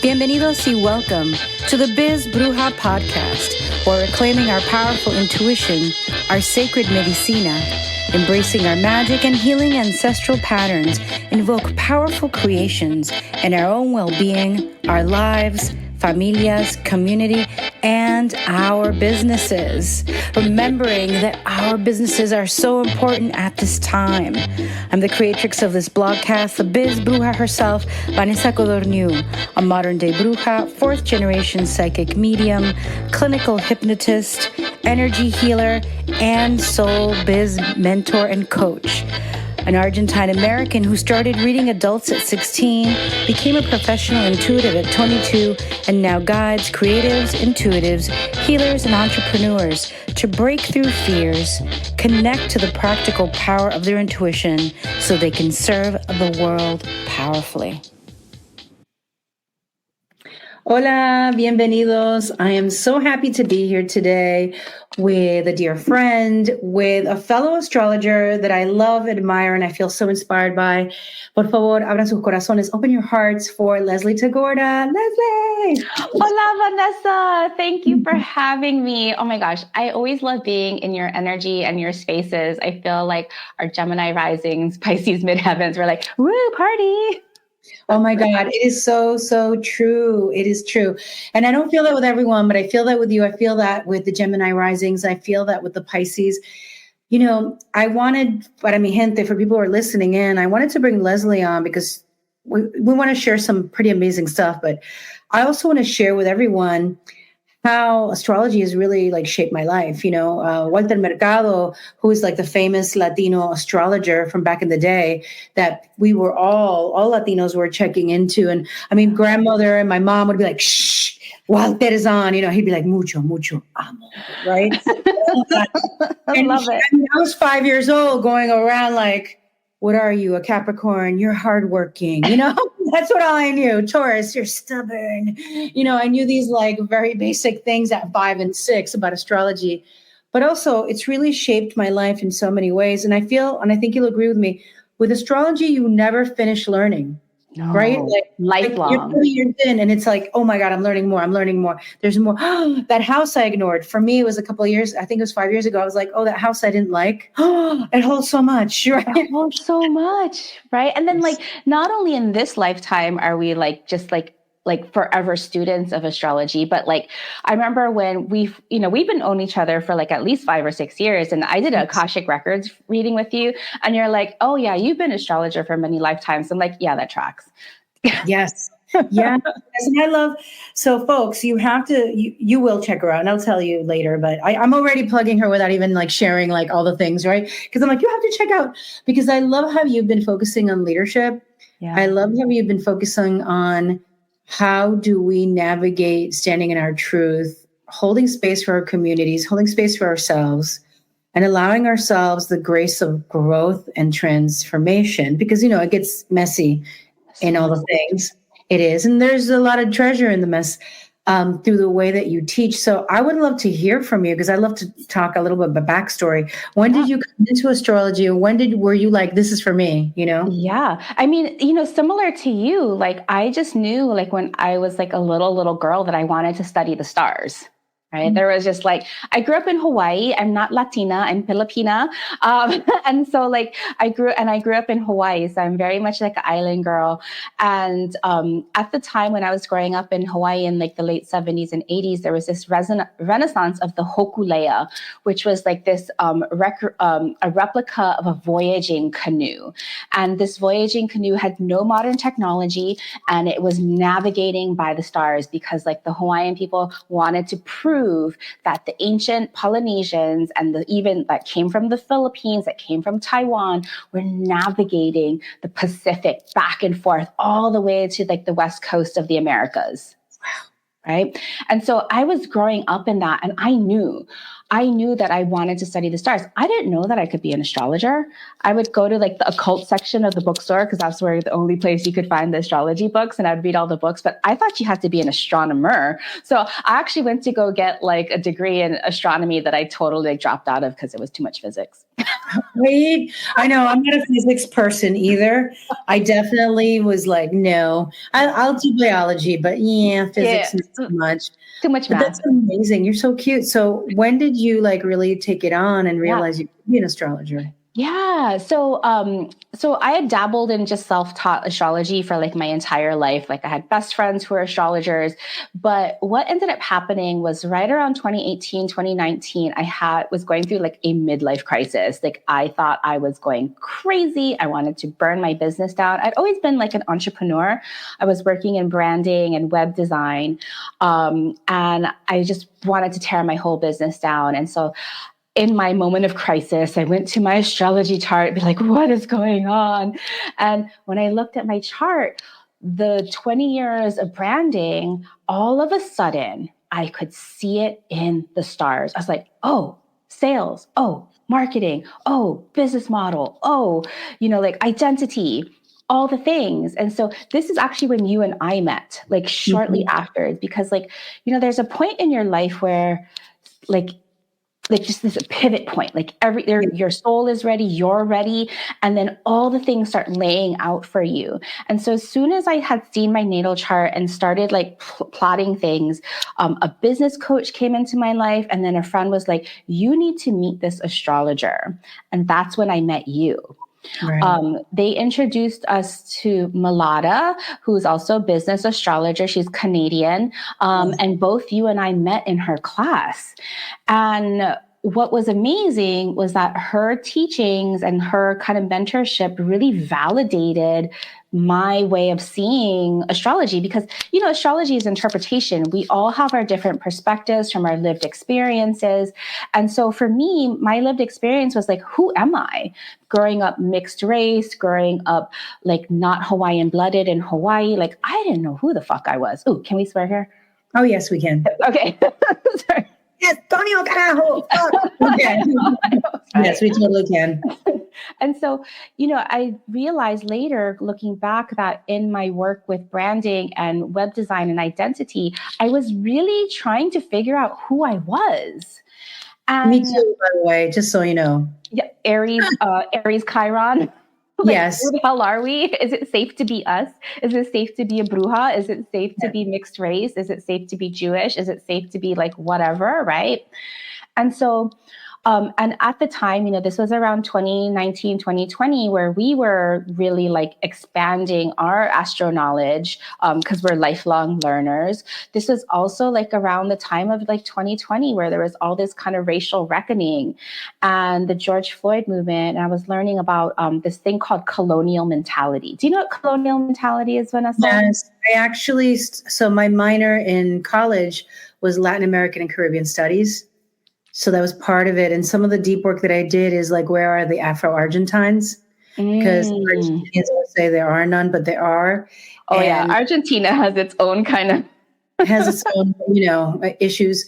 Bienvenidos y welcome to the Biz Bruja podcast, where we're claiming our powerful intuition, our sacred medicina, embracing our magic and healing ancestral patterns, invoke powerful creations in our own well-being, our lives, familias, community, and our businesses. Remembering that our businesses are so important at this time. I'm the creatrix of this blogcast, the Biz Bruja herself, Vanessa Codorniu, a modern-day bruja, fourth-generation psychic medium, clinical hypnotist, energy healer, and soul biz mentor and coach. An Argentine-American who started reading adults at 16, became a professional intuitive at 22, and now guides creatives, intuitives, healers, and entrepreneurs to break through fears, connect to the practical power of their intuition so they can serve the world powerfully. Hola, bienvenidos. I am so happy to be here today with a dear friend, with a fellow astrologer that I love, admire, and I feel so inspired by. Por favor, abran sus corazones, open your hearts for Leslie Tagorda. Leslie! Hola, Vanessa. Thank you for having me. Oh my gosh, I always love being in your energy and your spaces. I feel like our Gemini risings, Pisces midheavens, we're like, woo, party. Oh my God, it is so, so true. It is true. And I don't feel that with everyone, but I feel that with you. I feel that with the Gemini risings. I feel that with the Pisces. You know, I wanted, para mi gente, for people who are listening in, I wanted to bring Leslie on because we want to share some pretty amazing stuff. But I also want to share with everyone how astrology has really like shaped my life. You know, Walter Mercado, who is like the famous Latino astrologer from back in the day that we were all Latinos were checking into. And I mean, grandmother and my mom would be like, shh, Walter is on, you know, he'd be like, mucho amo, right? I love it. I mean, I was 5 years old going around like, what are you, a Capricorn? You're hardworking, you know? That's what all I knew. Taurus, you're stubborn. You know, I knew these like very basic things at 5 and 6 about astrology, but also it's really shaped my life in so many ways. And I feel, and I think you'll agree with me, with astrology, you never finish learning. No, right? lifelong. You're 30 years in and it's like, oh my God, I'm learning more. There's more. That house I ignored. For me, it was a couple of years. I think it was 5 years ago. I was like, oh, that house I didn't like. It holds so much. Right? It holds so much. Right. And then like, not only in this lifetime are we like, just like forever students of astrology, but like, I remember when we've been owning each other for like at least 5 or 6 years. And I did a Akashic Records reading with you and you're like, oh yeah, you've been an astrologer for many lifetimes. I'm like, yeah, that tracks. Yes. Yeah. And I love, so folks, you have to, you will check her out and I'll tell you later, but I'm already plugging her without even like sharing like all the things, right? Because I'm like, you have to check out, because I love how you've been focusing on leadership. Yeah. I love how you've been focusing on how do we navigate standing in our truth, holding space for our communities, holding space for ourselves, and allowing ourselves the grace of growth and transformation, because, you know, it gets messy in all the things. It is. And there's a lot of treasure in the mess through the way that you teach. So I would love to hear from you because I love to talk a little bit about backstory. When did you come into astrology? When were you like, this is for me, you know? Yeah. I mean, you know, similar to you, like I just knew like when I was like a little girl that I wanted to study the stars. Right. Mm-hmm. There was just like, I grew up in Hawaii. I'm not Latina, I'm Filipina. And so like I grew up in Hawaii. So I'm very much like an island girl. And at the time when I was growing up in Hawaii in like the late 70s and 80s, there was this renaissance of the hokulea, which was like this a replica of a voyaging canoe. And this voyaging canoe had no modern technology and it was navigating by the stars because like the Hawaiian people wanted to prove that the ancient Polynesians and even that came from the Philippines, that came from Taiwan, were navigating the Pacific back and forth all the way to like the west coast of the Americas. Right. And so I was growing up in that and I knew that I wanted to study the stars. I didn't know that I could be an astrologer. I would go to like the occult section of the bookstore because that's where the only place you could find the astrology books, and I'd read all the books, but I thought you had to be an astronomer. So I actually went to go get like a degree in astronomy that I totally like, dropped out of because it was too much physics. Wait, I know I'm not a physics person either. I definitely was like, no, I'll do biology, but yeah, Yeah, physics not so much. too much But that's math. amazing. You're so cute. So when did you like really take it on and Yeah. realize you could be an astrologer? Yeah. So I had dabbled in just self-taught astrology for like my entire life. Like I had best friends who were astrologers, but what ended up happening was right around 2018, 2019, was going through like a midlife crisis. Like I thought I was going crazy. I wanted to burn my business down. I'd always been like an entrepreneur. I was working in branding and web design. And I just wanted to tear my whole business down. And so in my moment of crisis, I went to my astrology chart, be like, what is going on? And when I looked at my chart, the 20 years of branding, all of a sudden, I could see it in the stars. I was like, oh, sales, oh, marketing, oh, business model, oh, like identity, all the things. And so this is actually when you and I met, like shortly after, because there's a point in your life where like just this pivot point, like your soul is ready, you're ready, and then all the things start laying out for you. And so as soon as I had seen my natal chart and started like plotting things, a business coach came into my life, and then a friend was like, you need to meet this astrologer. And that's when I met you. Right. They introduced us to Malada, who's also a business astrologer. She's Canadian. And both you and I met in her class. And what was amazing was that her teachings and her kind of mentorship really validated my way of seeing astrology, because, astrology is interpretation. We all have our different perspectives from our lived experiences. And so for me, my lived experience was like, who am I? Growing up mixed race, growing up like not Hawaiian blooded in Hawaii, like I didn't know who the fuck I was. Ooh, can we swear here? Oh, yes, we can. Okay. Sorry. Yes, Tonio carajo. Okay. Yes, we totally can. And so, I realized later, looking back, that in my work with branding and web design and identity, I was really trying to figure out who I was. And me too, by the way, just so you know. Yeah, Aries Chiron. Yes. Who the hell are we? Is it safe to be us? Is it safe to be a bruja? Is it safe to be mixed race? Is it safe to be Jewish? Is it safe to be like whatever, right? And so, and at the time, this was around 2019, 2020, where we were really like expanding our astro knowledge, because we're lifelong learners. This was also like around the time of like 2020, where there was all this kind of racial reckoning and the George Floyd movement. And I was learning about this thing called colonial mentality. Do you know what colonial mentality is, Vanessa? Yes, I actually, so my minor in college was Latin American and Caribbean studies. So that was part of it. And some of the deep work that I did is like, where are the Afro-Argentines? Because Argentinians will say there are none, but there are. Oh, and yeah. Argentina has its own kind of... has its own, issues.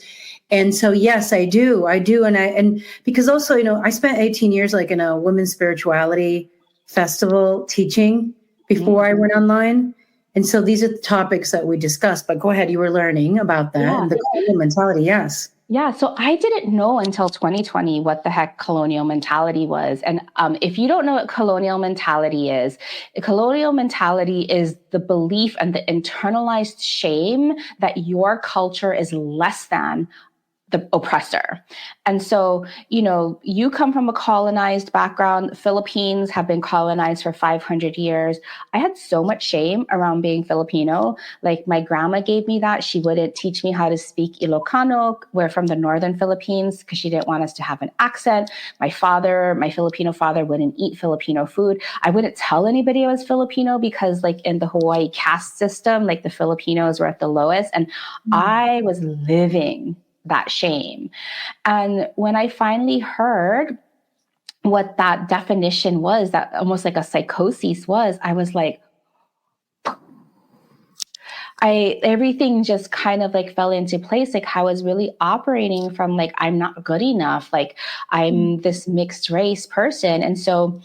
And so, yes, I do. And because also, I spent 18 years like in a women's spirituality festival teaching before I went online. And so these are the topics that we discussed, but go ahead. You were learning about that and the colonial mentality. Yes. Yeah. So I didn't know until 2020 what the heck colonial mentality was. And if you don't know what colonial mentality is the belief and the internalized shame that your culture is less than the oppressor. And so, you come from a colonized background. Philippines have been colonized for 500 years. I had so much shame around being Filipino. Like my grandma gave me that. She wouldn't teach me how to speak Ilocano. We're from the northern Philippines because she didn't want us to have an accent. My Filipino father wouldn't eat Filipino food. I wouldn't tell anybody I was Filipino because like in the Hawaii caste system, like the Filipinos were at the lowest. And I was living that shame. And when I finally heard what that definition was, that almost like a psychosis was, I was like, everything just kind of like fell into place. Like I was really operating from like, I'm not good enough. Like I'm this mixed race person. And so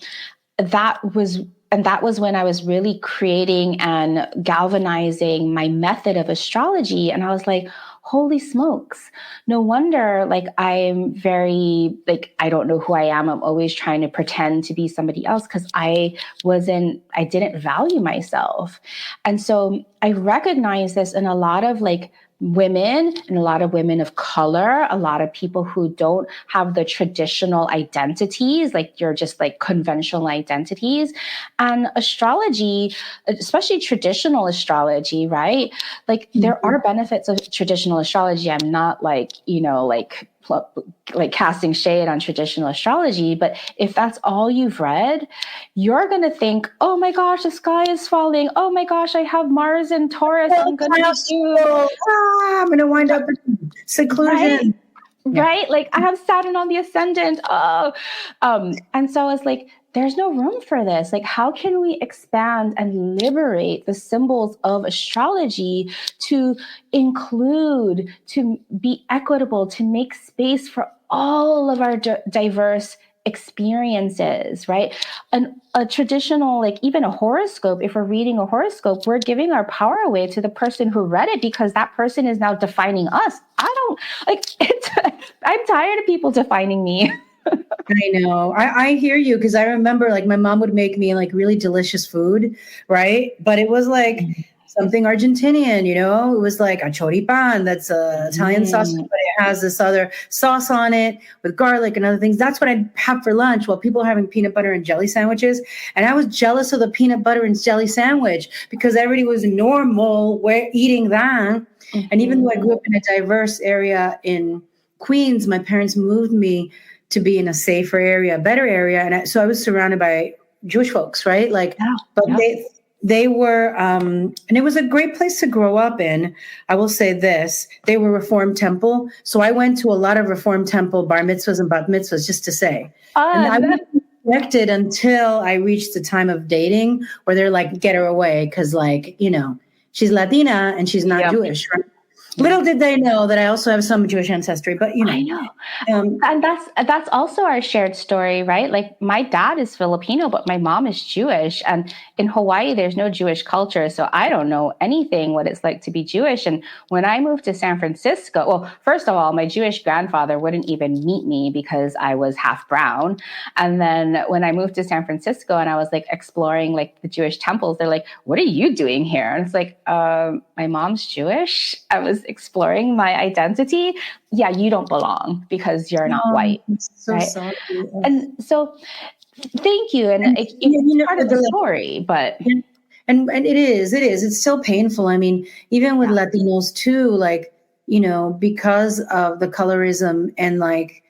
that was when I was really creating and galvanizing my method of astrology. And I was like, holy smokes, no wonder, like, I'm very, like, I don't know who I am. I'm always trying to pretend to be somebody else because I didn't value myself. And so I recognize this in a lot of like women and a lot of women of color, a lot of people who don't have the traditional identities, like you're just like conventional identities. And astrology, especially traditional astrology, right? Like there are benefits of traditional astrology. I'm not like, like casting shade on traditional astrology, but if that's all you've read, you're going to think, oh my gosh, the sky is falling. Oh my gosh, I have Mars in Taurus. I'm going to wind up in seclusion. Right? Like I have Saturn on the ascendant. Oh, and so it's like, there's no room for this. Like, how can we expand and liberate the symbols of astrology to include, to be equitable, to make space for all of our diverse experiences, right? And a traditional, like even a horoscope, if we're reading a horoscope, we're giving our power away to the person who read it because that person is now defining us. I'm tired of people defining me. I know. I hear you because I remember like my mom would make me like really delicious food, right? But it was like something Argentinian, it was like a choripan, that's a Italian sausage, but it has this other sauce on it with garlic and other things. That's what I'd have for lunch while people are having peanut butter and jelly sandwiches. And I was jealous of the peanut butter and jelly sandwich because everybody was normal eating that. Mm-hmm. And even though I grew up in a diverse area in Queens, my parents moved me to be in a safer area, a better area. And so I was surrounded by Jewish folks, right? They were, and it was a great place to grow up in. I will say this, they were Reformed temple. So I went to a lot of Reformed temple bar mitzvahs and bat mitzvahs just to say. And I wasn't connected until I reached the time of dating where they're like, get her away. Cause like, she's Latina and she's not Jewish, right? Little did they know that I also have some Jewish ancestry, but I know. And that's also our shared story, right? Like my dad is Filipino, but my mom is Jewish. And in Hawaii, there's no Jewish culture. So I don't know anything what it's like to be Jewish. And when I moved to San Francisco, well, first of all, my Jewish grandfather wouldn't even meet me because I was half brown. And then when I moved to San Francisco and I was like exploring like the Jewish temples, they're like, what are you doing here? And it's like, my mom's Jewish. I was exploring my identity. Yeah, you don't belong because you're not white. So right? sorry. And so thank you. And it's part of the story, but. And it is, it's still painful. I mean, even with Latinos too, like, because of the colorism and like,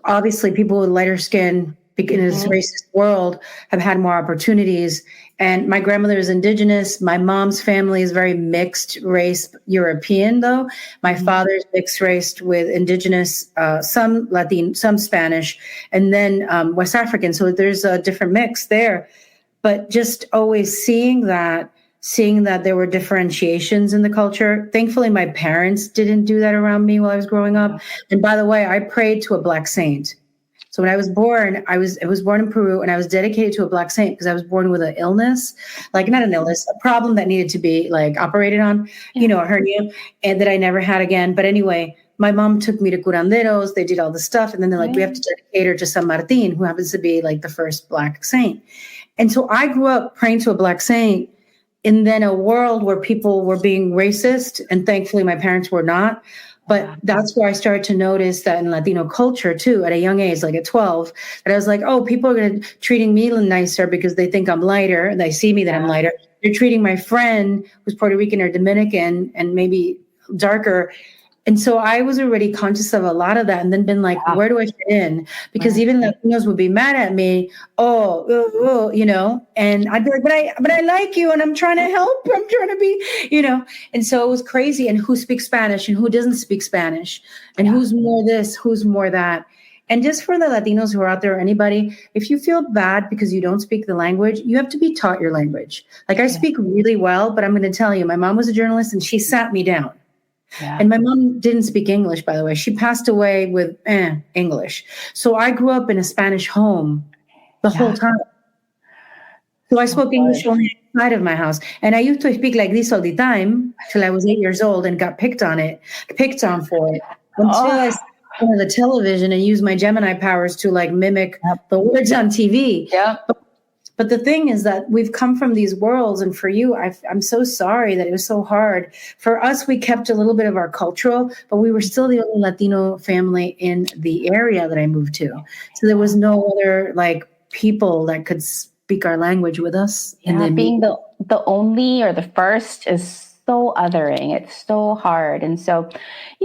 obviously people with lighter skin in this racist world have had more opportunities. And my grandmother is indigenous. My mom's family is very mixed race European, though. My father's mixed race with indigenous, some Latin, some Spanish, and then West African. So there's a different mix there. But just always seeing that there were differentiations in the culture. Thankfully, my parents didn't do that around me while I was growing up. And by the way, I prayed to a Black saint. So when I was born, I was born in Peru, and I was dedicated to a Black saint because I was born with an illness, like not an illness, a problem that needed to be like operated on, a hernia, and that I never had again. But anyway, my mom took me to curanderos. They did all the stuff, and then they're like, we have to dedicate her to San Martin, who happens to be like the first Black saint. And so I grew up praying to a Black saint in then a world where people were being racist, and thankfully my parents were not. But that's where I started to notice that in Latino culture too, at a young age, like at 12, that I was like, oh, people are treating me nicer because they think I'm lighter and they see me that I'm lighter. They're treating my friend who's Puerto Rican or Dominican and maybe darker. And so I was already conscious of a lot of that, and then been like, where do I fit in? Because even Latinos would be mad at me. And I'd be like, but I like you, and I'm trying to help. I'm trying to be, And so it was crazy. And who speaks Spanish and who doesn't speak Spanish, and who's more this, who's more that. And just for the Latinos who are out there, or anybody, if you feel bad because you don't speak the language, you have to be taught your language. Like I speak really well, but I'm going to tell you, my mom was a journalist, and she sat me down. Yeah. And my mom didn't speak English, by the way. She passed away with English. So I grew up in a Spanish home the whole time. So I spoke English only outside of my house. And I used to speak like this all the time till I was 8 years old and got picked on for it until I Oh, saw the television and used my Gemini powers to like mimic yep. the words on TV. Yep. But the thing is that we've come from these worlds, and for you, I'm so sorry that it was so hard. For us, we kept a little bit of our cultural, but we were still the only Latino family in the area that I moved to. So there was no other like people that could speak our language with us. Yeah, being the only or the first is so othering. It's so hard. And so,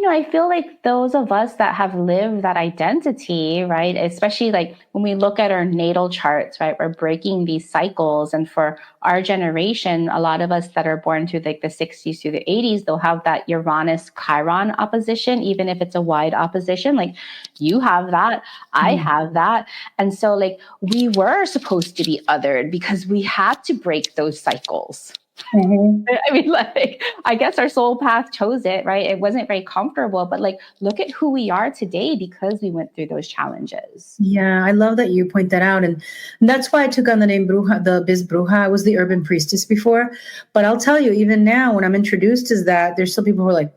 I feel like those of us that have lived that identity, right, especially like when we look at our natal charts, right, we're breaking these cycles. And for our generation, a lot of us that are born through like the 60s through the 80s, they'll have that Uranus Chiron opposition, even if it's a wide opposition. Like you have that, I have that. And so like we were supposed to be othered because we had to break those cycles. Mm-hmm. I mean, like, I guess our soul path chose it, right? It wasn't very comfortable, but like, look at who we are today because we went through those challenges. Yeah, I love that you point that out. And that's why I took on the name Bruja, the Biz Bruja. I was the urban priestess before. But I'll tell you, even now, when I'm introduced as that, there's still people who are like,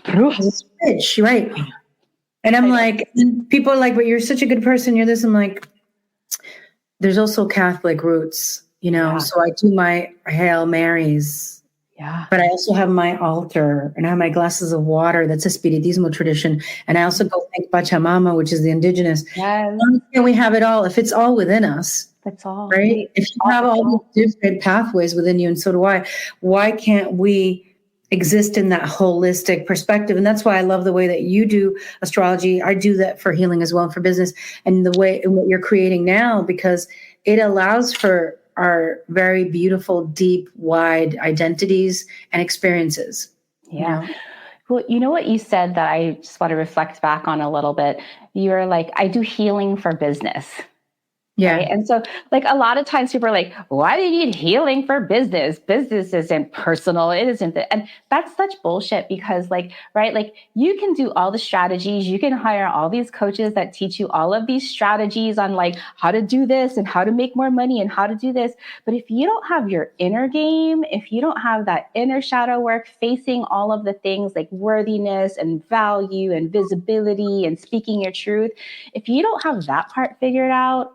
Bruja, bitch, right? And I'm like, and people are like, but you're such a good person. You're this. I'm like, there's also Catholic roots. So I do my Hail Marys. Yeah. But I also have my altar and I have my glasses of water. That's a Spiritismo tradition. And I also go thank Pachamama, which is the indigenous. Yes. And we have it all. If it's all within us. That's all. Right? If you have all these different pathways within you, and so do I, why can't we exist in that holistic perspective? And that's why I love the way that you do astrology. I do that for healing as well and for business. And the way in what you're creating now, because it allows for our very beautiful, deep, wide identities and experiences. Yeah. Well, you know what you said that I just want to reflect back on a little bit. You're like, I do healing for business. Yeah. Right? And so like a lot of times people are like, why do you need healing for business? Business isn't personal. It isn't. And that's such bullshit because like, right. Like you can do all the strategies. You can hire all these coaches that teach you all of these strategies on like how to do this and how to make more money and how to do this. But if you don't have your inner game, if you don't have that inner shadow work facing all of the things like worthiness and value and visibility and speaking your truth, if you don't have that part figured out,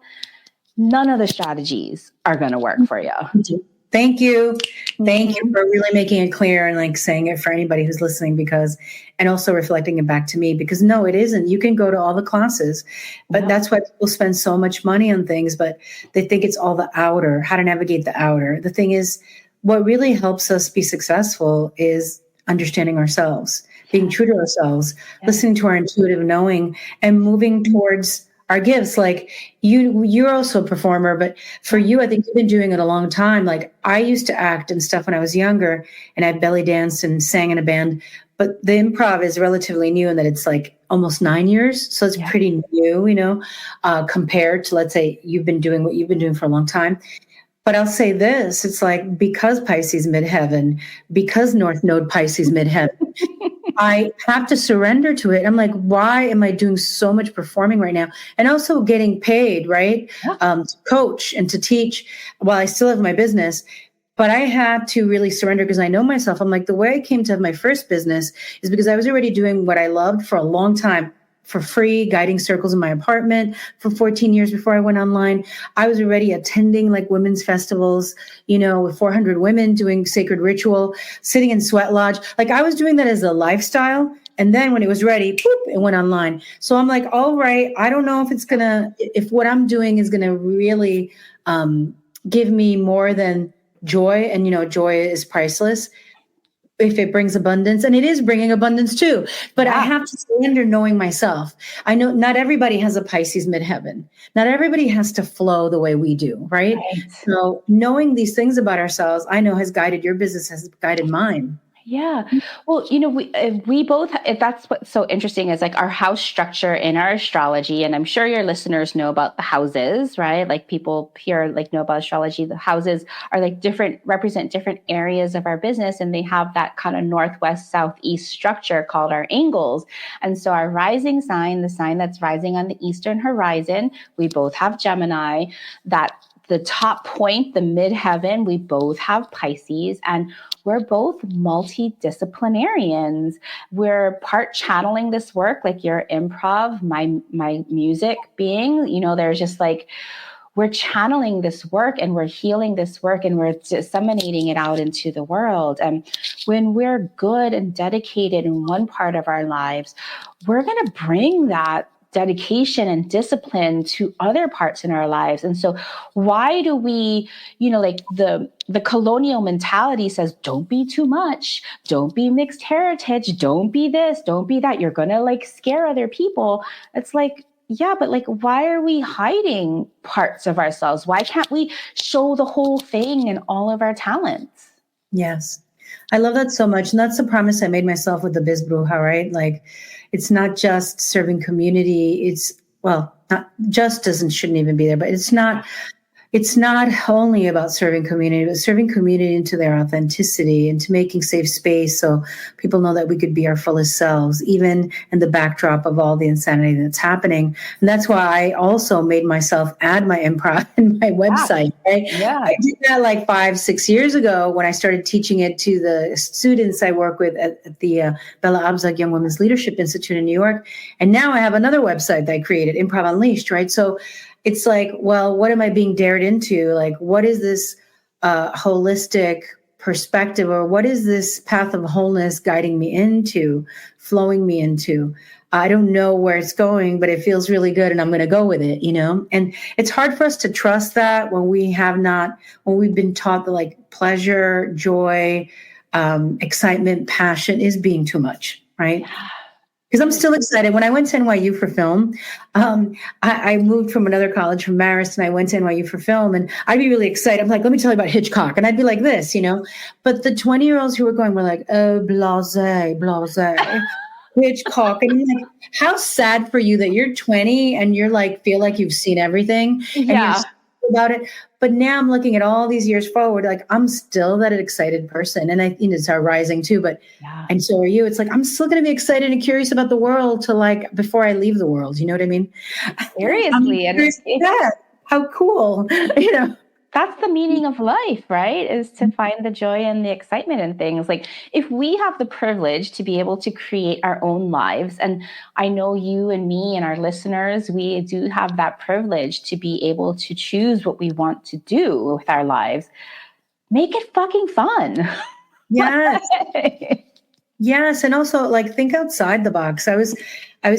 none of the strategies are going to work for you. Thank you. Thank you for really making it clear and like saying it for anybody who's listening, and also reflecting it back to me, because no, it isn't. You can go to all the classes, but that's why people spend so much money on things, but they think it's all the outer, how to navigate the outer. The thing is, what really helps us be successful is understanding ourselves, being true to ourselves, listening to our intuitive knowing, and moving towards our gifts. Like you're also a performer, but for you, I think you've been doing it a long time. Like I used to act and stuff when I was younger, and I belly danced and sang in a band, but the improv is relatively new in that it's like almost 9 years. So it's pretty new, compared to, let's say, you've been doing what you've been doing for a long time. But I'll say this, it's like, because Pisces midheaven, because North Node Pisces midheaven, I have to surrender to it. I'm like, why am I doing so much performing right now? And also getting paid, right? To coach and to teach while I still have my business. But I had to really surrender because I know myself. I'm like, the way I came to have my first business is because I was already doing what I loved for a long time, for free, guiding circles in my apartment for 14 years before I went online. I was already attending like women's festivals, with 400 women doing sacred ritual, sitting in sweat lodge. Like I was doing that as a lifestyle. And then when it was ready, it went online. So I'm like, all right, I don't know if what I'm doing is going to really give me more than joy. And, joy is priceless. If it brings abundance, and it is bringing abundance too, but I have to surrender knowing myself. I know not everybody has a Pisces midheaven. Not everybody has to flow the way we do, right? So knowing these things about ourselves, I know has guided your business, has guided mine. Yeah. Well, we both, if that's what's so interesting is like our house structure in our astrology. And I'm sure your listeners know about the houses, right? Like people here like know about astrology. The houses are like represent different areas of our business. And they have that kind of northwest, southeast structure called our angles. And so our rising sign, the sign that's rising on the eastern horizon, we both have Gemini, that the top point, the midheaven, we both have Pisces, and we're both multidisciplinarians. We're part channeling this work, like your improv, my music being, there's just like, we're channeling this work and we're healing this work and we're disseminating it out into the world. And when we're good and dedicated in one part of our lives, we're going to bring that dedication and discipline to other parts in our lives. And so why do we, like the colonial mentality says, don't be too much, don't be mixed heritage, don't be this, don't be that, you're going to like scare other people. It's like, yeah, but like, why are we hiding parts of ourselves? Why can't we show the whole thing and all of our talents? Yes. I love that so much. And that's the promise I made myself with the Biz Bruja, right? Like, it's not just serving community. Not just shouldn't even be there, but it's not only about serving community, but serving community into their authenticity, into making safe space so people know that we could be our fullest selves, even in the backdrop of all the insanity that's happening. And that's why I also made myself add my improv in my website, right? Yeah. I did that like 5-6 years ago when I started teaching it to the students I work with at the Bella Abzug Young Women's Leadership Institute in New York. And now I have another website that I created, Improv Unleashed, right? So it's like, well, what am I being dared into? Like, what is this holistic perspective, or what is this path of wholeness guiding me into, flowing me into? I don't know where it's going, but it feels really good and I'm going to go with it, And it's hard for us to trust that when we've been taught that like pleasure, joy, excitement, passion is being too much, right? Because I'm still excited. When I went to NYU for film, I moved from another college, from Marist, and I went to NYU for film. And I'd be really excited. I'm like, let me tell you about Hitchcock. And I'd be like this, But the 20-year-olds who were going were like, oh, blasé, Hitchcock. And I'm like, how sad for you that you're 20 and you're like, feel like you've seen everything. And you're about it. But now I'm looking at all these years forward, like I'm still that excited person. And it's our rising too, and so are you. It's like, I'm still going to be excited and curious about the world before I leave the world. You know what I mean? Seriously. And how cool, That's the meaning of life, right? Is to find the joy and the excitement in things. Like if we have the privilege to be able to create our own lives, and I know you and me and our listeners, we do have that privilege to be able to choose what we want to do with our lives. Make it fucking fun. Yes. Yes. And also like think outside the box. I was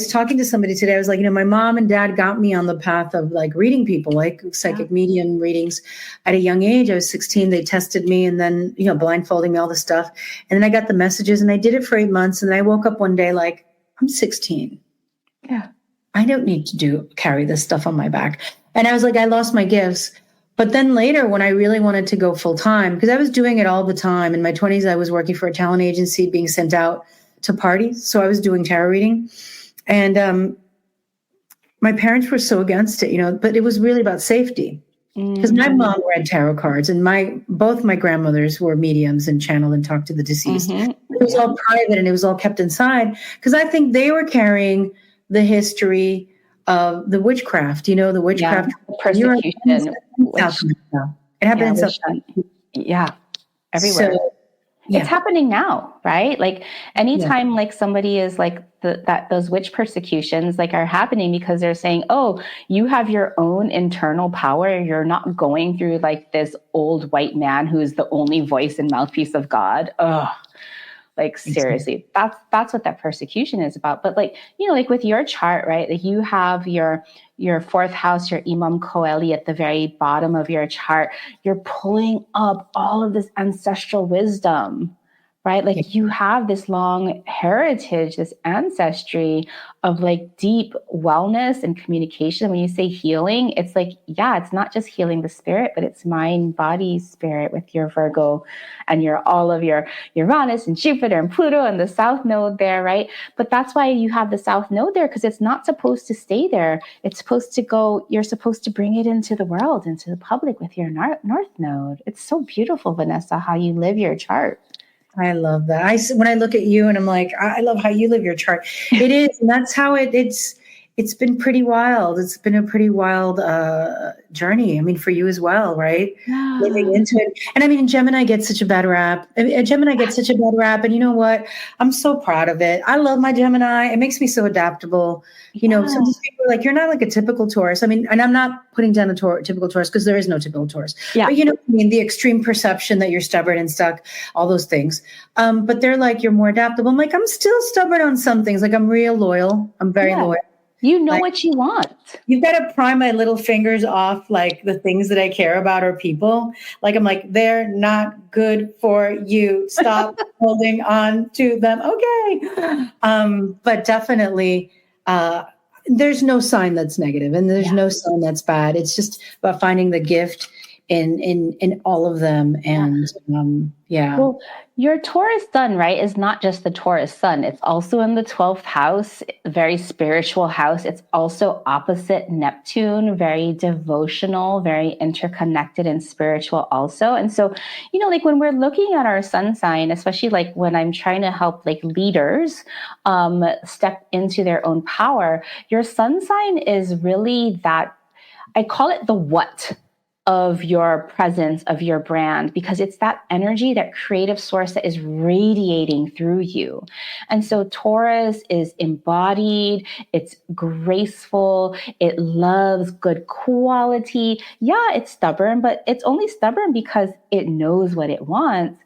talking to somebody today. I was like, my mom and dad got me on the path of like reading people, like psychic medium readings at a young age. I was 16. They tested me and then, blindfolding me, all this stuff. And then I got the messages and I did it for 8 months. And then I woke up one day like, I'm 16. Yeah. I don't need to carry this stuff on my back. And I was like, I lost my gifts. But then later, when I really wanted to go full time, because I was doing it all the time. In my 20s, I was working for a talent agency, being sent out to parties. So I was doing tarot reading. And my parents were so against it, but it was really about safety. Because my mom read tarot cards and both my grandmothers were mediums and channeled and talked to the deceased. It was all private and it was all kept inside because I think they were carrying the history of the witchcraft, the witchcraft. Persecution. It happened in South Africa. Yeah, everywhere. So, it's happening now, right? Like anytime like somebody is like those witch persecutions like are happening because they're saying, oh, you have your own internal power. You're not going through like this old white man who's the only voice and mouthpiece of God. Ugh. Like seriously, that's what that persecution is about. But like, like with your chart, right? Like you have your fourth house, your Imam Koeli at the very bottom of your chart. You're pulling up all of this ancestral wisdom, right? Like you have this long heritage, this ancestry of like deep wellness and communication. When you say healing, it's like, it's not just healing the spirit, but it's mind, body, spirit with your Virgo and all of your Uranus and Jupiter and Pluto and the South Node there, right? But that's why you have the South Node there, because it's not supposed to stay there. It's supposed to go, you're supposed to bring it into the world, into the public with your North Node. It's so beautiful, Vanessa, how you live your chart. I love that. When I look at you and I'm like, I love how you live your chart. It is, and that's how it's it's been pretty wild. It's been a pretty wild journey. I mean, for you as well, right? Living Yeah. into it. And I mean, Gemini gets such a bad rap. Gemini gets such a bad rap. And you know what? I'm so proud of it. I love my Gemini. It makes me so adaptable. You know, Yeah. sometimes people are like, you're not like a typical Taurus. I mean, and I'm not putting down a typical Taurus because there is no typical Taurus. Yeah. But you know, I mean, the extreme perception that you're stubborn and stuck, all those things. But they're like, you're more adaptable. I'm like, I'm still stubborn on some things. Like I'm real loyal. I'm very Yeah. loyal. You know Like, what you want. you've got to pry my little fingers off like the things that I care about or people. Like I'm like, they're not good for you. Stop holding on to them. Okay. But definitely there's no sign that's negative and there's no sign that's bad. It's just about finding the gift in all of them. And Well, your Taurus sun, right, is not just the Taurus sun. It's also in the 12th house, very spiritual house. It's also opposite Neptune, very devotional, very interconnected and spiritual also. And so, you know, like when we're looking at our sun sign, especially like when I'm trying to help like leaders step into their own power, your sun sign is really that, I call it the what of your presence, of your brand, because it's that energy, that creative source that is radiating through you. And so Taurus is embodied, it's graceful, it loves good quality. Yeah, it's stubborn, but it's only stubborn because it knows what it wants.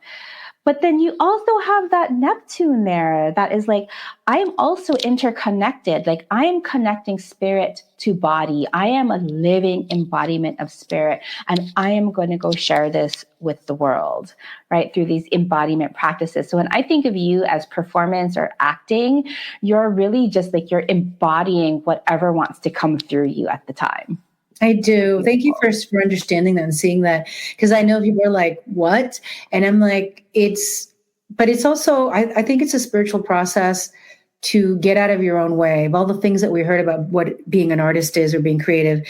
But then you also have that Neptune there that is like, I'm also interconnected. Like I am connecting spirit to body. I am a living embodiment of spirit. And I am going to go share this with the world, right? Through these embodiment practices. So when I think of you as performance or acting, you're really just like you're embodying whatever wants to come through you at the time. I do. Thank you first for understanding that and seeing that. Because I know people are like, what? And I'm like, but it's also, I think it's a spiritual process to get out of your own way of all the things that we heard about what being an artist is or being creative.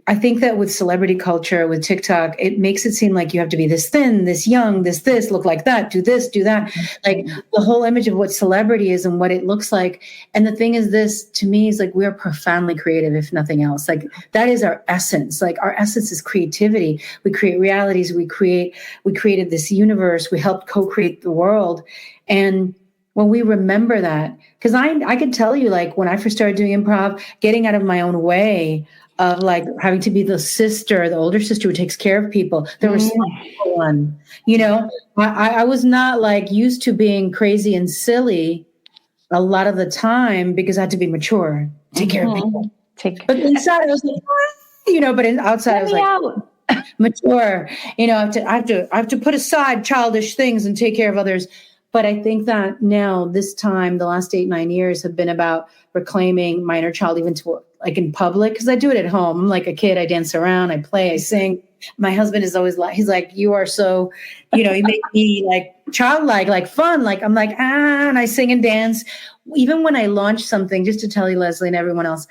I think that with celebrity culture, with TikTok, it makes it seem like you have to be this thin, this young, this, look like that, do this, do that. Like the whole image of what celebrity is and what it looks like. And the thing is, this to me is like, we are profoundly creative, if nothing else. Like that is our essence. Like our essence is creativity. We create realities. We created this universe. We helped co-create the world. And when we remember that, because I could tell you, like when I first started doing improv, getting out of my own way of like having to be the sister, the older sister who takes care of people, the responsible one. You know, I was not like used to being crazy and silly a lot of the time because I had to be mature, take care of people. But inside I was like, you know, but outside I was like mature. You know, I have to put aside childish things and take care of others. But I think that now, this time, the last 8-9 years have been about reclaiming my inner child, even to like in public, because I do it at home. I'm like a kid. I dance around, I play, I sing. My husband is always like, he's like, you are so, you know, you make me like childlike, like fun. Like I'm like, and I sing and dance. Even when I launch something, just to tell you, Leslie, and everyone else,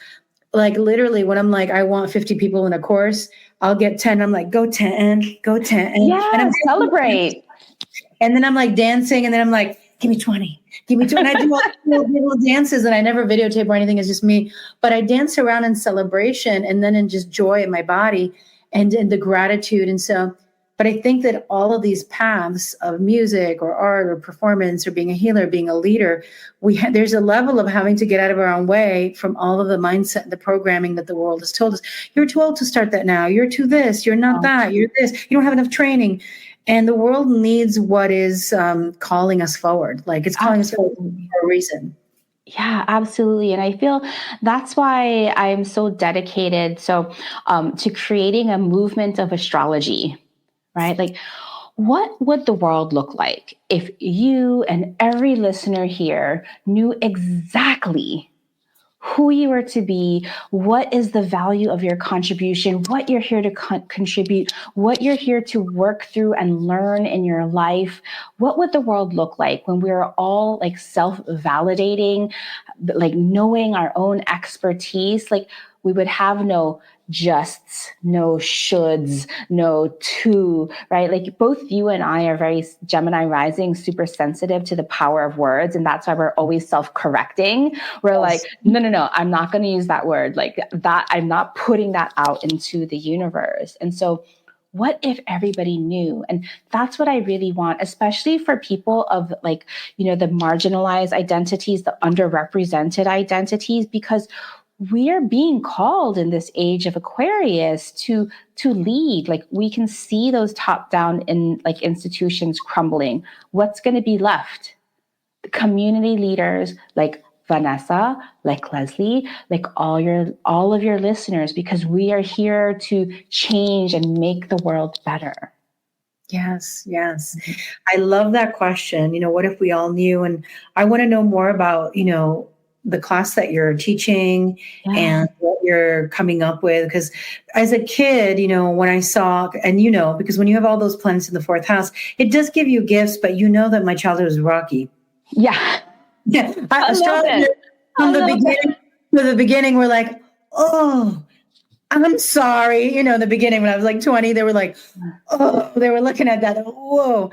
like literally when I'm like, I want 50 people in a course, I'll get 10. I'm like, go 10, go 10. Yeah, and I'm celebrate. And then I'm like dancing, and then I'm like, give me 20, give me 20. And I do all little dances, and I never videotape or anything. It's just me. But I dance around in celebration and then in just joy in my body and in the gratitude. And so, but I think that all of these paths of music or art or performance or being a healer, being a leader, there's a level of having to get out of our own way from all of the mindset, the programming that the world has told us. You're too old to start that now. You're too this. You're not that. You're this. You don't have enough training. And the world needs what is calling us forward. Like it's calling us forward for a reason. Yeah, absolutely. And I feel that's why I'm so dedicated to creating a movement of astrology, right? Like what would the world look like if you and every listener here knew exactly who you are to be, what is the value of your contribution, what you're here to contribute, what you're here to work through and learn in your life? What would the world look like when we're all like self-validating, like knowing our own expertise? Like we would have no justs, no shoulds, no to, right? Like both you and I are very Gemini rising, super sensitive to the power of words. And that's why we're always self-correcting. We're like, no, I'm not going to use that word like that. I'm not putting that out into the universe. And so what if everybody knew? And that's what I really want, especially for people of like, the marginalized identities, the underrepresented identities, because we are being called in this age of Aquarius to lead. Like we can see those top down in like institutions crumbling. What's going to be left? The community leaders like Vanessa, like Leslie, like all of your listeners, because we are here to change and make the world better. Yes. I love that question. What if we all knew? And I want to know more about, the class that you're teaching and what you're coming up with. Because as a kid, when I saw, and because when you have all those planets in the fourth house, it does give you gifts, but that my childhood was rocky. Yeah. Astrology from the beginning, we're like, oh, I'm sorry. The beginning when I was like 20, they were like, oh, they were looking at that. Whoa.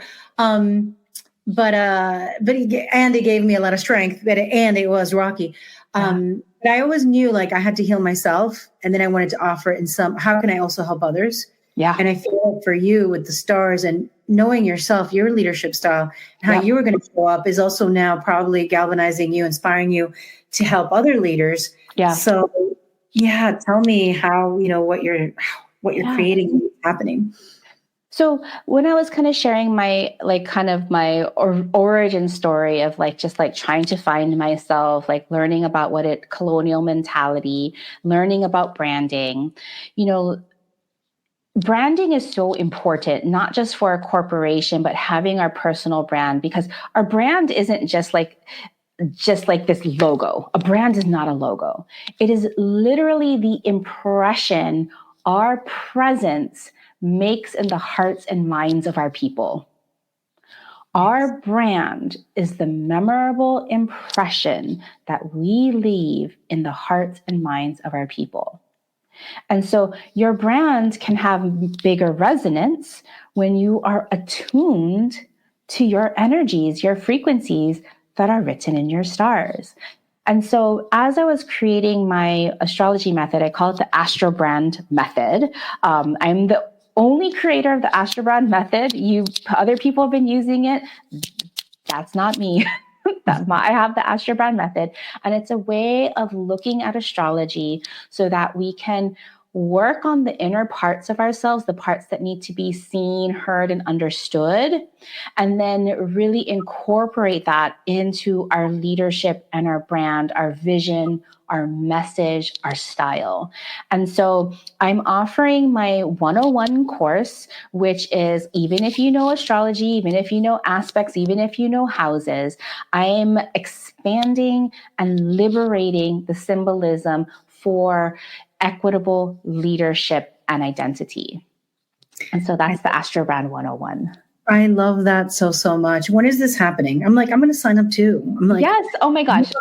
But Andy gave me a lot of strength, and it was rocky. But I always knew like I had to heal myself, and then I wanted to offer it how can I also help others? Yeah. And I feel for you with the stars and knowing yourself, your leadership style, and how you were going to show up is also now probably galvanizing you, inspiring you to help other leaders. Yeah. So tell me how, what you're creating is happening. So when I was kind of sharing my origin story of like just like trying to find myself, like learning about colonial mentality, learning about branding, branding is so important, not just for a corporation, but having our personal brand, because our brand isn't just like this logo. A brand is not a logo. It is literally the impression our presence makes in the hearts and minds of our people. Our brand is the memorable impression that we leave in the hearts and minds of our people. And so your brand can have bigger resonance when you are attuned to your energies, your frequencies that are written in your stars. And so as I was creating my astrology method, I call it the AstroBrand method. I'm the only creator of the AstroBrand method. Other people have been using it. That's not me. I have the AstroBrand method, and it's a way of looking at astrology so that we can work on the inner parts of ourselves, the parts that need to be seen, heard, and understood, and then really incorporate that into our leadership and our brand, our vision, our message, our style. And so I'm offering my 101 course, which is even if you know astrology, even if you know aspects, even if you know houses, I'm expanding and liberating the symbolism for equitable leadership and identity. And so that's the AstroBrand 101. I love that so much. When is this happening? I'm like, I'm going to sign up too. I'm like, yes. Oh my gosh.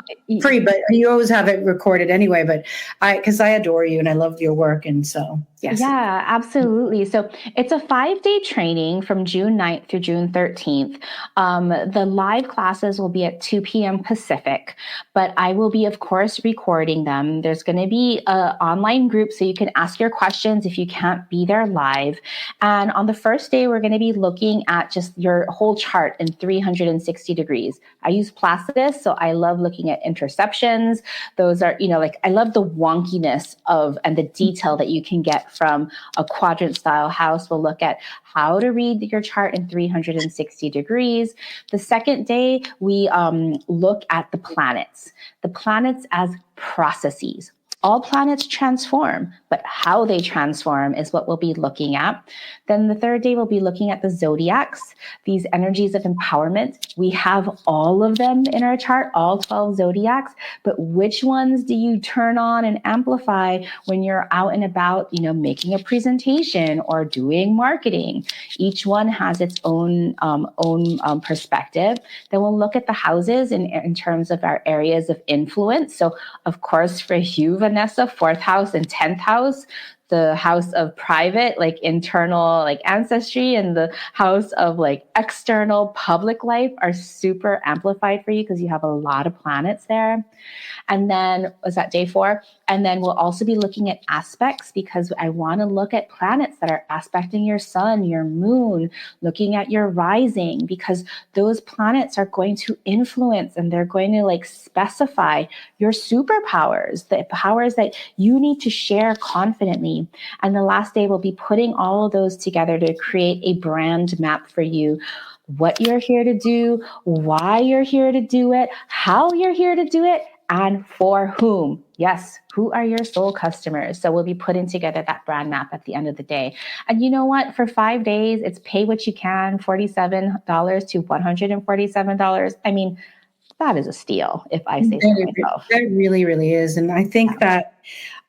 Free, but you always have it recorded anyway. But because I adore you and I love your work. And so, yes. Yeah, absolutely. So it's a 5-day training from June 9th through June 13th. The live classes will be at 2 p.m. Pacific, but I will be, of course, recording them. There's going to be an online group so you can ask your questions if you can't be there live. And on the first day, we're going to be looking at just your whole chart in 360 degrees. I use Placidus, so I love looking at interceptions. Those are, I love the wonkiness and the detail that you can get from a quadrant style house. We'll look at how to read your chart in 360 degrees. The second day, we look at the planets as processes. All planets transform, but how they transform is what we'll be looking at. Then the third day, we'll be looking at the zodiacs, these energies of empowerment. We have all of them in our chart, all 12 zodiacs, but which ones do you turn on and amplify when you're out and about, making a presentation or doing marketing? Each one has its own perspective. Then we'll look at the houses in terms of our areas of influence. So of course, for you, Vanessa, 4th house and 10th house, the house of private, like internal, like ancestry, and the house of like external public life are super amplified for you because you have a lot of planets there. And then was that day 4? And then we'll also be looking at aspects, because I want to look at planets that are aspecting your sun, your moon, looking at your rising, because those planets are going to influence and they're going to like specify your superpowers, the powers that you need to share confidently. And the last day we'll be putting all of those together to create a brand map for you. What you're here to do, why you're here to do it, how you're here to do it, and for whom. Yes, who are your soul customers? So we'll be putting together that brand map at the end of the day. And you know what? For 5 days, it's pay what you can, $47 to $147. I mean, that is a steal, if I say so myself. That really, really is. And I think that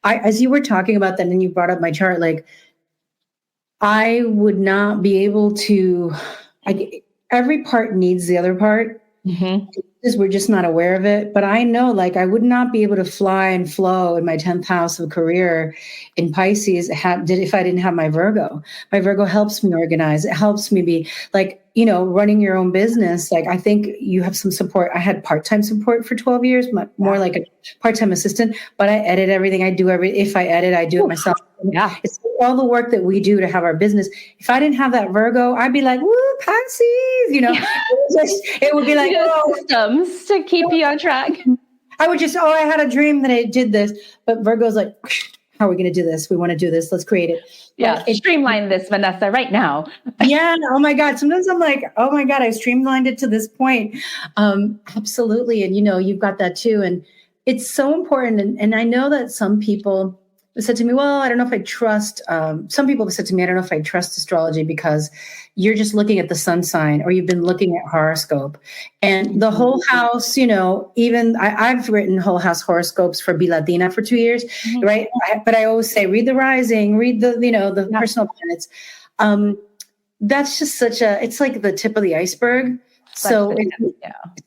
as you were talking about that and you brought up my chart, like I would not be able to, every part needs the other part. Mm-hmm. We're just not aware of it. But I know, like, I would not be able to fly and flow in my 10th house of career in Pisces if I didn't have my Virgo. My Virgo helps me organize. It helps me be like, running your own business. Like, I think you have some support. I had part-time support for 12 years, more like a part-time assistant, but I edit everything. If I edit, I do it myself. Yeah. It's all the work that we do to have our business. If I didn't have that Virgo, I'd be like, woo, Pisces, it would be like, systems to keep you on track. I would just, I had a dream that I did this, but Virgo's like, how are we going to do this? We want to do this. Let's create it. Yeah. Streamline this, Vanessa, right now. Yeah. Oh my God. Sometimes I'm like, oh my God, I streamlined it to this point. Absolutely. And you've got that too. And it's so important. And I know that some people said to me, well, I don't know if I trust, some people have said to me, I don't know if I trust astrology because you're just looking at the sun sign or you've been looking at horoscope and the whole house, even I've written whole house horoscopes for Be Latina for 2 years, right? But I always say, read the rising, read the personal planets. That's just it's like the tip of the iceberg. So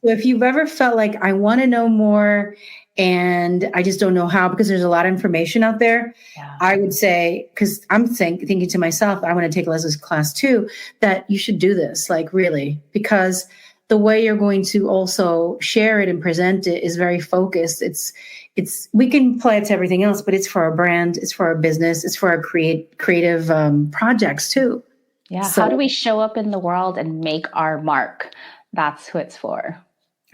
if you've ever felt like I want to know more and I just don't know how, because there's a lot of information out there. Yeah. I would say, because I'm thinking to myself, I want to take Leslie's class too, that you should do this, like really, because the way you're going to also share it and present it is very focused. We can apply it to everything else, but it's for our brand, it's for our business, it's for our creative projects too. Yeah. So, how do we show up in the world and make our mark? That's who it's for.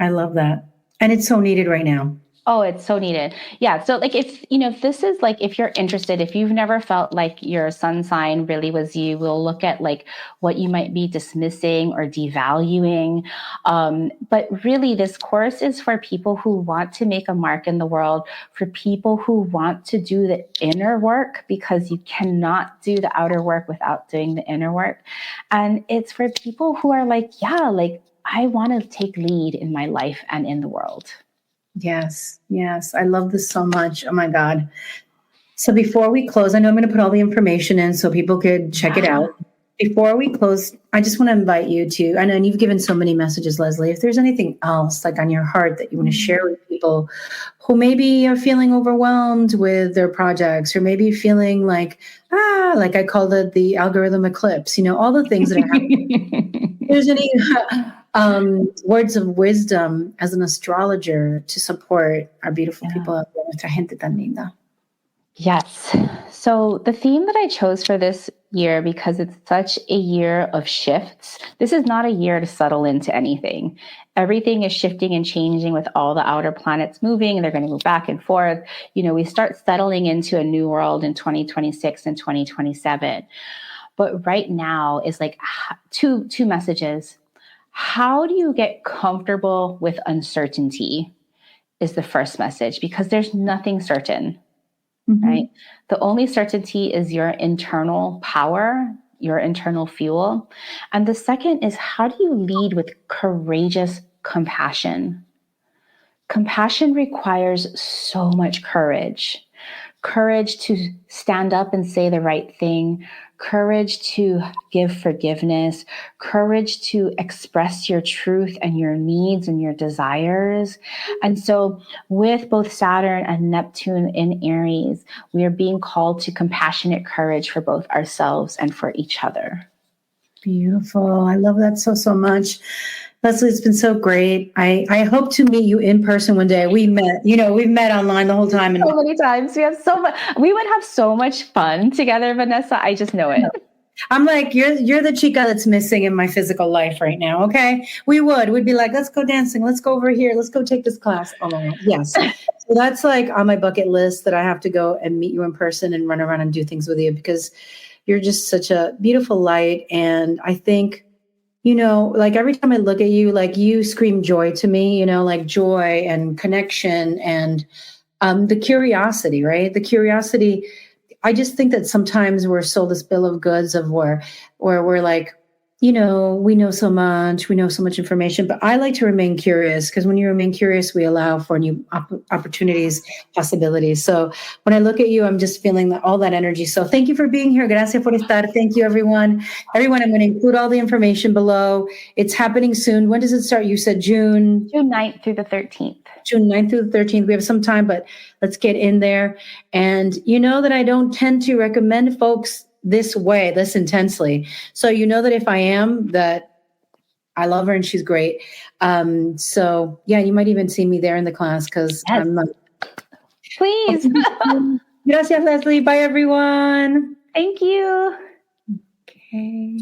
I love that. And it's so needed right now. Oh, it's so needed. Yeah. So like, if this is like, if you're interested, if you've never felt like your sun sign really was you, we'll look at like what you might be dismissing or devaluing. But really this course is for people who want to make a mark in the world, for people who want to do the inner work, because you cannot do the outer work without doing the inner work. And it's for people who are like, I want to take lead in my life and in the world. Yes. I love this so much. Oh my God. So before we close, I know I'm going to put all the information in so people could check it out. Before we close, I just want to invite you to, I know you've given so many messages, Leslie, if there's anything else like on your heart that you want to share with people who maybe are feeling overwhelmed with their projects, or maybe feeling like I called it the algorithm eclipse, all the things that are happening. If there's any words of wisdom as an astrologer to support our beautiful people out there. Nuestra gente tan linda. Yes. So the theme that I chose for this year, because it's such a year of shifts, this is not a year to settle into anything. Everything is shifting and changing with all the outer planets moving, and they're going to move back and forth. We start settling into a new world in 2026 and 2027. But right now is like two messages. How do you get comfortable with uncertainty is the first message, because there's nothing certain, right? The only certainty is your internal power, your internal fuel. And the second is, how do you lead with courageous compassion? Compassion requires so much courage. courage to stand up and say the right thing, courage to give forgiveness, courage to express your truth and your needs and your desires. And so with both Saturn and Neptune in Aries, we are being called to compassionate courage for both ourselves and for each other. Beautiful. I love that so much. Leslie, it's been so great. I hope to meet you in person one day. We've met online the whole time. So many times. We would have so much fun together, Vanessa. I just know it. I'm like, you're the chica that's missing in my physical life right now. Okay. We'd be like, let's go dancing. Let's go over here. Let's go take this class. Oh my God. Yes. So that's like on my bucket list that I have to go and meet you in person and run around and do things with you, because you're just such a beautiful light. And I think, like every time I look at you, like you scream joy to me, like joy and connection and the curiosity, right? The curiosity. I just think that sometimes we're sold this bill of goods of where we're like, we know so much information, but I like to remain curious, because when you remain curious, we allow for new opportunities, possibilities. So when I look at you, I'm just feeling all that energy. So thank you for being here. Gracias por estar. Thank you, everyone. I'm going to include all the information below. It's happening soon. When does it start? You said June 9th through the 13th. June 9th through the 13th. We have some time, but let's get in there. And you know that I don't tend to recommend folks this intensely. So that if I am, that I love her and she's great. So yeah, you might even see me there in the class, because yes. I'm not. Please. Gracias, Leslie. Bye, everyone. Thank you. Okay.